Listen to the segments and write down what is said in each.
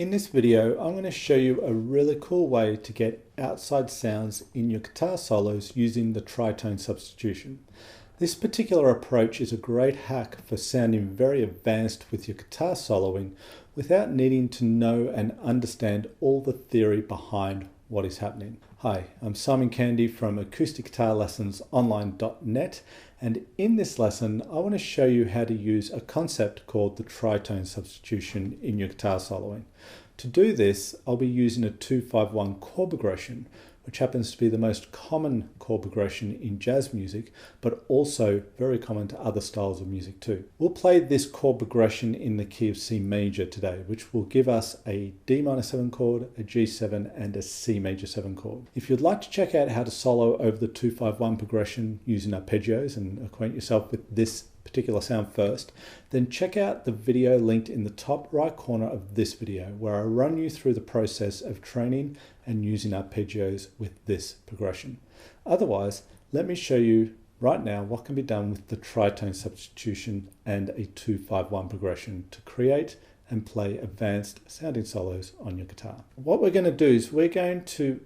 In this video, I'm going to show you a really cool way to get outside sounds in your guitar solos using the tritone substitution. This particular approach is a great hack for sounding very advanced with your guitar soloing without needing to know and understand all the theory behind what is happening. Hi, I'm Simon Candy from acousticguitarlessonsonline.net, and in this lesson I want to show you how to use a concept called the tritone substitution in your guitar soloing. To do this, I'll be using a 2-5-1 chord progression, which happens to be the most common chord progression in jazz music, but also very common to other styles of music too. We'll play this chord progression in the key of C major today, which will give us a D minor 7 chord, a G7 and a C major 7 chord. If you'd like to check out how to solo over the 2-5-1 progression using arpeggios and acquaint yourself with this particular sound first, then check out the video linked in the top right corner of this video, where I run you through the process of training and using arpeggios with this progression. Otherwise, let me show you right now what can be done with the tritone substitution and a 2-5-1 progression to create and play advanced sounding solos on your guitar. What we're going to do is we're going to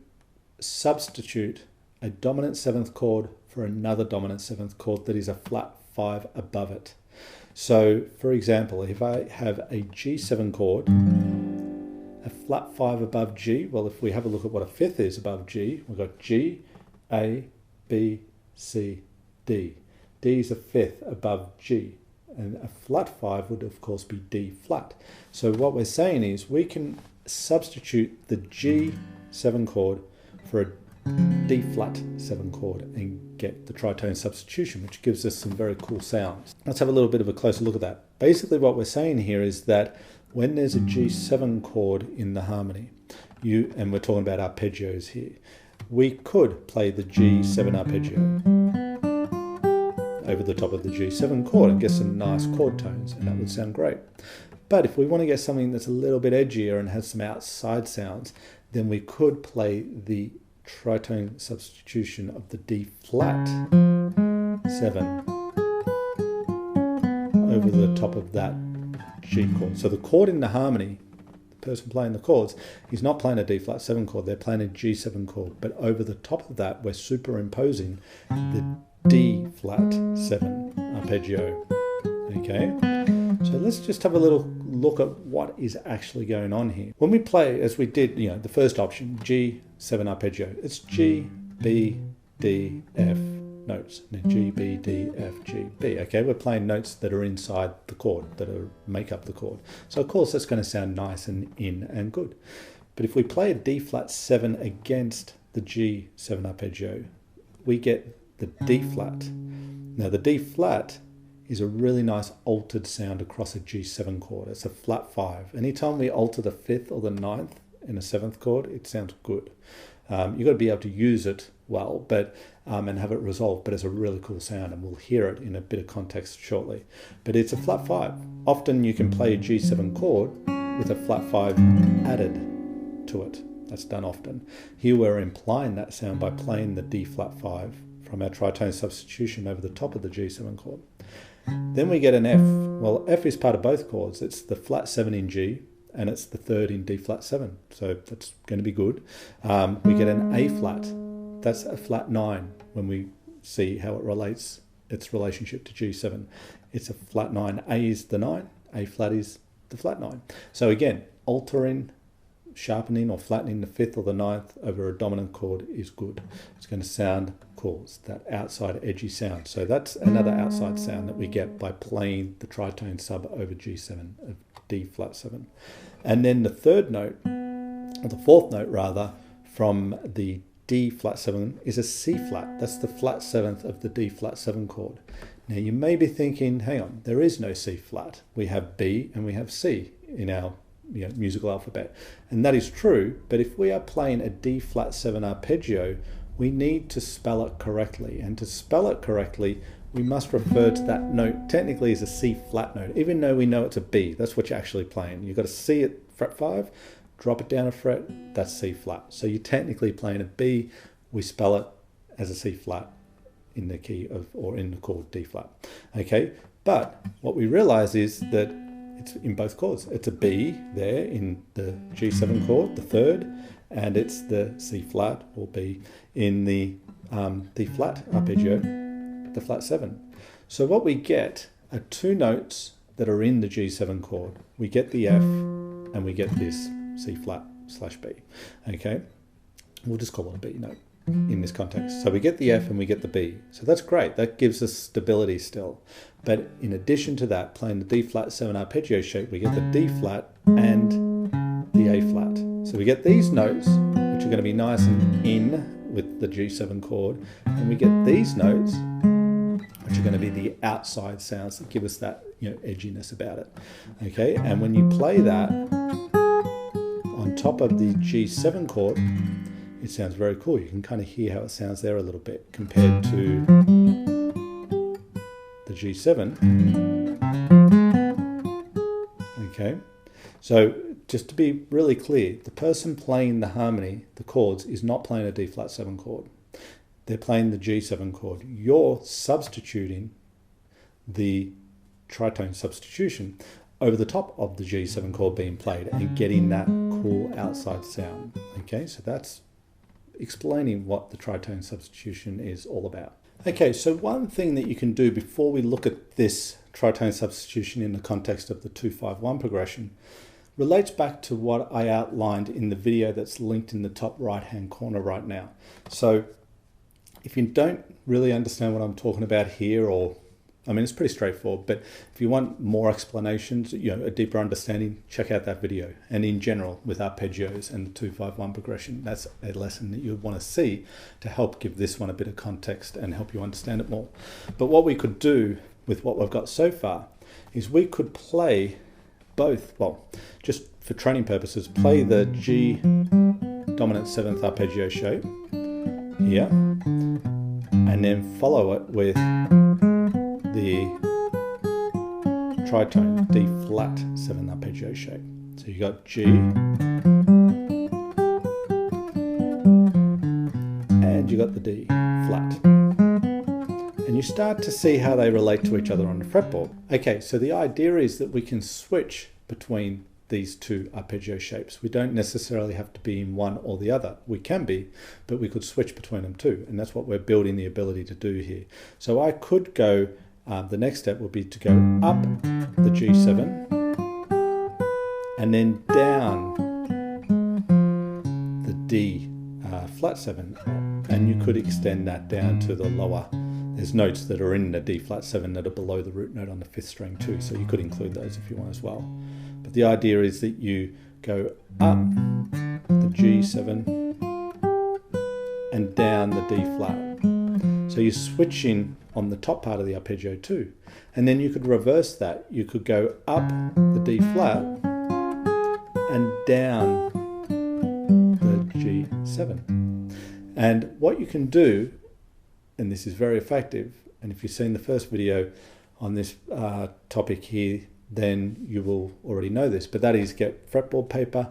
substitute a dominant 7th chord for another dominant 7th chord that is a flat 5 above it. So for example, if I have a G7 chord, a flat 5 above G, well, if we have a look at what a fifth is above G, we've got G, A, B, C, D. D is a fifth above G, and a flat 5 would of course be D flat. So what we're saying is we can substitute the G7 chord for a D flat 7 chord and get the tritone substitution, which gives us some very cool sounds. Let's have a little bit of a closer look at that. Basically what we're saying here is that when there's a G7 chord in the harmony, and we're talking about arpeggios here, we could play the G7 arpeggio over the top of the G7 chord and get some nice chord tones, and that would sound great. But if we want to get something that's a little bit edgier and has some outside sounds, then we could play the tritone substitution of the D flat 7 over the top of that G chord. So the chord in the harmony, the person playing the chords, he's not playing a D flat 7 chord, they're playing a G7 chord, but over the top of that we're superimposing the D flat 7 arpeggio. Okay, so let's just have a little look at what is actually going on here. When we play, as we did, the first option, G7 arpeggio, it's G, B, D, F notes, and G, B, D, F, G, B. Okay, we're playing notes that are inside the chord, make up the chord. So of course that's going to sound nice and in and good. But if we play a D flat 7 against the G7 arpeggio, we get the D flat. Now the D flat is a really nice altered sound across a G7 chord. It's a flat 5. Anytime we alter the 5th or the 9th in a 7th chord, it sounds good. You've got to be able to use it well, but and have it resolved, but it's a really cool sound, and we'll hear it in a bit of context shortly. But it's a flat 5. Often you can play a G7 chord with a flat 5 added to it. That's done often. Here we're implying that sound by playing the D flat 5 from our tritone substitution over the top of the G7 chord. Then we get an F. Well, F is part of both chords. It's the flat 7 in G and it's the 3rd in D flat 7. So that's going to be good. We get an A flat. That's a flat 9 when we see how it relates, its relationship to G7. It's a flat 9. A is the 9. A flat is the flat 9. So again, altering, sharpening or flattening the 5th or the 9th over a dominant chord is good. It's going to sound cool. It's that outside edgy sound. So that's another outside sound that we get by playing the tritone sub over G7 of D flat 7. And then the third note, or the fourth note rather, from the D flat 7 is a C flat. That's the flat 7th of the D flat 7 chord. Now you may be thinking, hang on, there is no C flat. We have B and we have C in our musical alphabet. And that is true, but if we are playing a D flat 7 arpeggio, we need to spell it correctly. And to spell it correctly, we must refer to that note technically as a C flat note, even though we know it's a B. That's what you're actually playing. You've got a C at fret 5, drop it down a fret, that's C flat. So you're technically playing a B, we spell it as a C flat in the key of, or in the chord D flat. Okay, but what we realize is that it's in both chords. It's a B there in the G7 chord, the third, and it's the C flat or B in the D flat arpeggio, the flat 7. So what we get are two notes that are in the G7 chord. We get the F and we get this C flat / B. Okay, we'll just call it a B note in this context. So we get the F and we get the B. So that's great. That gives us stability still. But in addition to that, playing the D flat 7 arpeggio shape, we get the D flat and the A flat. So we get these notes, which are going to be nice and in with the G7 chord, and we get these notes, which are going to be the outside sounds that give us that, edginess about it. Okay, and when you play that on top of the G7 chord, it sounds very cool. You can kind of hear how it sounds there a little bit compared to the G7. Okay, so just to be really clear, the person playing the harmony, the chords, is not playing a D flat 7 chord. They're playing the G7 chord. You're substituting the tritone substitution over the top of the G7 chord being played and getting that cool outside sound. Okay, so that's explaining what the tritone substitution is all about. Okay, so one thing that you can do before we look at this tritone substitution in the context of the 2-5-1 progression relates back to what I outlined in the video that's linked in the top right hand corner right now. So if you don't really understand what I'm talking about here, it's pretty straightforward, but if you want more explanations, a deeper understanding, check out that video. And in general, with arpeggios and the 2-5-1 progression, that's a lesson that you'd want to see to help give this one a bit of context and help you understand it more. But what we could do with what we've got so far is we could play both, just for training purposes, play the G dominant 7th arpeggio shape here, and then follow it with the tritone D flat 7 arpeggio shape. So you got G and you got the D flat, and you start to see how they relate to each other on the fretboard. Okay, so the idea is that we can switch between these two arpeggio shapes. We don't necessarily have to be in one or the other. We can be, but we could switch between them too, and that's what we're building the ability to do here. So I could go, the next step would be to go up the G7 and then down the D flat 7, and you could extend that down to the lower. There's notes that are in the D flat 7 that are below the root note on the 5th string too, so you could include those if you want as well. But the idea is that you go up the G7 and down the D flat. So you're switching on the top part of the arpeggio too. And then you could reverse that. You could go up the D flat and down the G7. And what you can do, and this is very effective, and if you've seen the first video on this topic here, then you will already know this, but that is get fretboard paper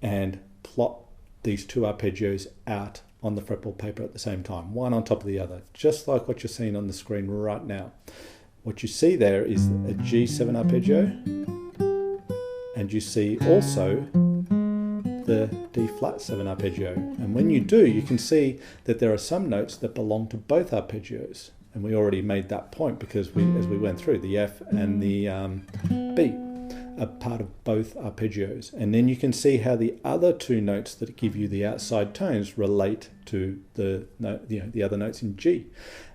and plot these two arpeggios out on the fretboard paper at the same time, one on top of the other, just like what you're seeing on the screen right now. What you see there is a G7 arpeggio, and you see also the D flat 7 arpeggio. And when you do, you can see that there are some notes that belong to both arpeggios. And we already made that point because as we went through, the F and the B are part of both arpeggios. And then you can see how the other two notes that give you the outside tones relate to the other notes in G.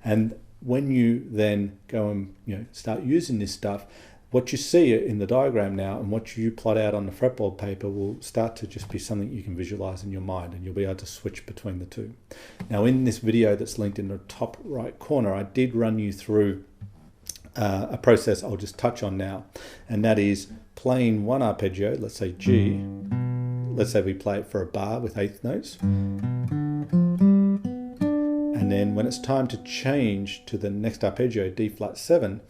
And when you then go and start using this stuff, what you see in the diagram now and what you plot out on the fretboard paper will start to just be something you can visualize in your mind, and you'll be able to switch between the two. Now in this video that's linked in the top right corner, I did run you through a process I'll just touch on now, and that is playing one arpeggio, let's say G, let's say we play it for a bar with 8th notes, and then when it's time to change to the next arpeggio, D flat 7,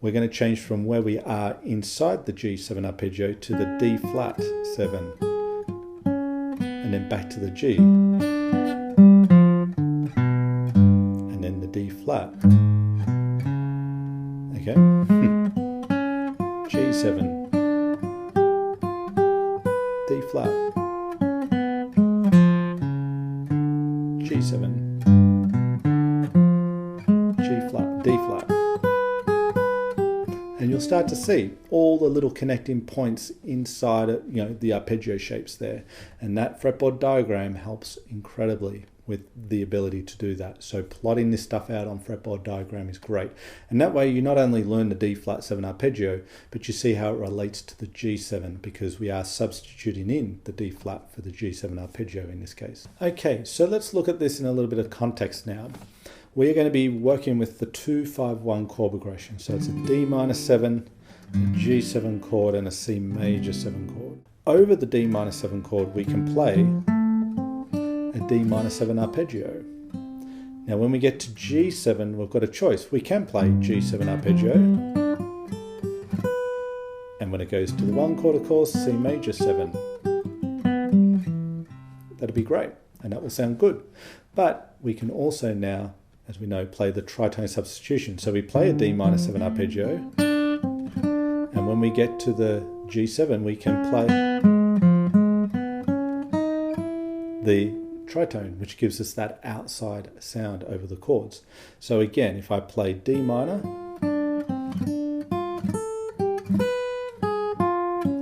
we're going to change from where we are inside the G7 arpeggio to the D flat 7, and then back to the G, and then the D flat. Okay, G7, flat, G7, G flat, D flat. And you'll start to see all the little connecting points inside it, the arpeggio shapes there. And that fretboard diagram helps incredibly with the ability to do that. So plotting this stuff out on fretboard diagram is great. And that way you not only learn the D flat 7 arpeggio, but you see how it relates to the G7, because we are substituting in the D flat for the G7 arpeggio in this case. Okay, so let's look at this in a little bit of context now. We are going to be working with the 2-5-1 chord progression. So it's a D minor 7, a G7 chord, and a C major 7 chord. Over the D minor 7 chord, we can play a D minor 7 arpeggio. Now when we get to G7, we've got a choice. We can play G7 arpeggio, and when it goes to the 1 chord, of course, C major 7. That'd be great, and that will sound good. But we can also now, as we know, play the tritone substitution. So we play a D minor 7 arpeggio, and when we get to the G7, we can play the tritone, which gives us that outside sound over the chords. So again, if I play D minor,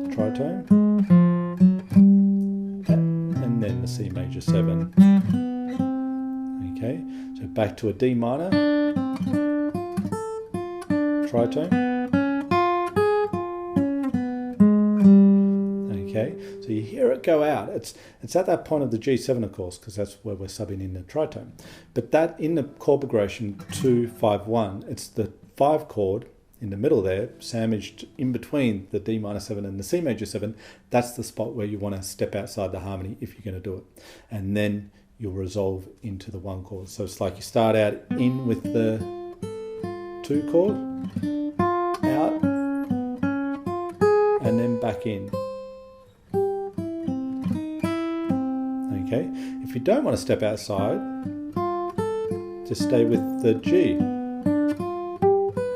tritone, and then the C major 7. Okay, so back to a D minor, tritone. Okay, so you hear it go out. It's at that point of the G7, of course, because that's where we're subbing in the tritone. But that in the chord progression 2-5-1, it's the 5 chord in the middle there, sandwiched in between the D minor 7 and the C major 7. That's the spot where you want to step outside the harmony if you're going to do it. And then you'll resolve into the 1 chord. So it's like you start out in with the 2 chord, out, and then back in. Okay, if you don't want to step outside, just stay with the G.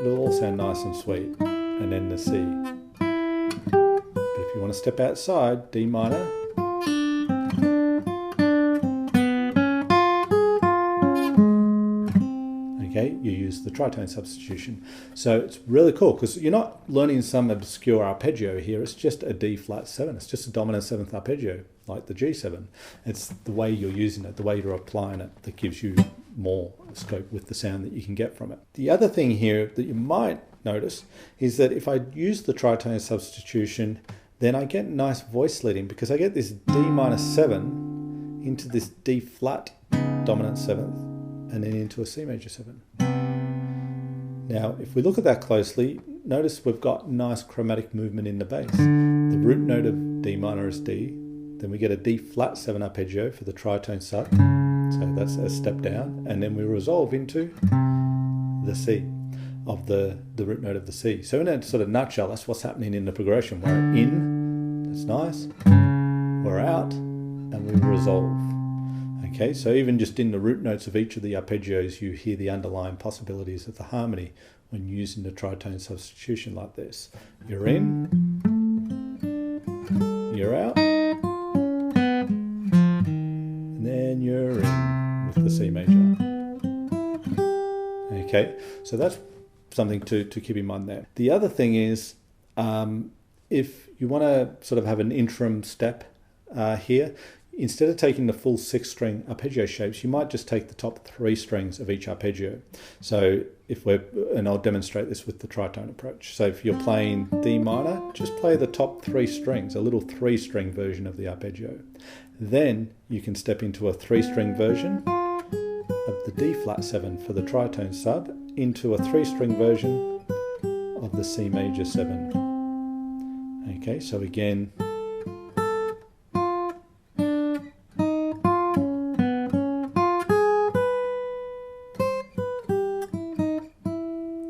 It'll all sound nice and sweet, and then the C. But if you want to step outside, D minor, okay, you use the tritone substitution. So it's really cool because you're not learning some obscure arpeggio here. It's just a D flat 7. It's just a dominant 7th arpeggio, like the G7. It's the way you're using it, the way you're applying it, that gives you more scope with the sound that you can get from it. The other thing here that you might notice is that if I use the tritone substitution, then I get nice voice leading, because I get this D minor 7 into this D flat dominant 7th, and then into a C major 7. Now, if we look at that closely, notice we've got nice chromatic movement in the bass. The root note of D minor is D, then we get a D flat 7 arpeggio for the tritone sub, so that's a step down, and then we resolve into the C of the root note of the C. So in a sort of nutshell, that's what's happening in the progression. We're in, that's nice, we're out, and we resolve. Okay, so even just in the root notes of each of the arpeggios, you hear the underlying possibilities of the harmony when using the tritone substitution like this. You're in, you're out, and then you're in with the C major. Okay, so that's something to keep in mind there. The other thing is, if you want to sort of have an interim step here, instead of taking the full 6-string arpeggio shapes, you might just take the top 3 strings of each arpeggio. So and I'll demonstrate this with the tritone approach. So if you're playing D minor, just play the top 3 strings, a little 3-string version of the arpeggio. Then you can step into a 3-string version of the D flat 7 for the tritone sub, into a 3-string version of the C major 7. Okay, so again,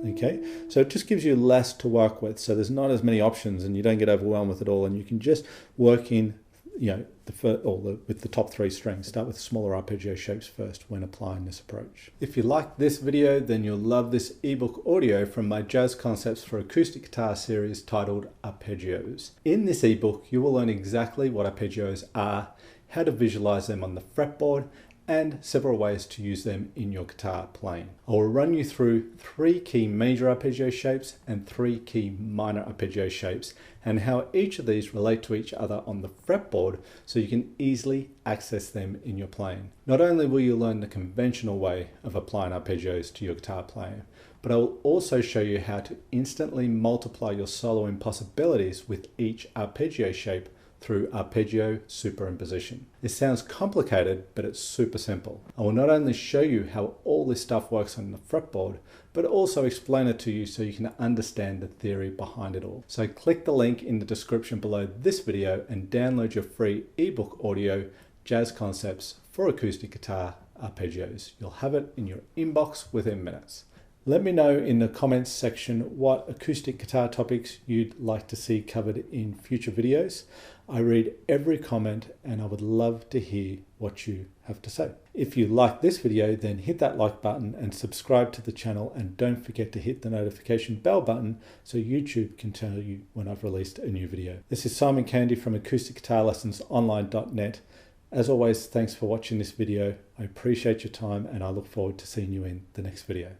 okay, so it just gives you less to work with, so there's not as many options and you don't get overwhelmed with it all, and you can just work in with the top 3 strings. Start with smaller arpeggio shapes first when applying this approach. If you like this video, then you'll love this ebook audio from my Jazz Concepts for Acoustic Guitar series titled Arpeggios. In this ebook, you will learn exactly what arpeggios are, how to visualize them on the fretboard, and several ways to use them in your guitar playing. I will run you through 3 key major arpeggio shapes and 3 key minor arpeggio shapes, and how each of these relate to each other on the fretboard so you can easily access them in your playing. Not only will you learn the conventional way of applying arpeggios to your guitar playing, but I will also show you how to instantly multiply your soloing possibilities with each arpeggio shape through arpeggio superimposition. It sounds complicated, but it's super simple. I will not only show you how all this stuff works on the fretboard, but also explain it to you so you can understand the theory behind it all. So click the link in the description below this video and download your free ebook audio, Jazz Concepts for Acoustic Guitar Arpeggios. You'll have it in your inbox within minutes. Let me know in the comments section what acoustic guitar topics you'd like to see covered in future videos. I read every comment and I would love to hear what you have to say. If you like this video, then hit that like button and subscribe to the channel, and don't forget to hit the notification bell button so YouTube can tell you when I've released a new video. This is Simon Candy from acousticguitarlessonsonline.net. As always, thanks for watching this video. I appreciate your time and I look forward to seeing you in the next video.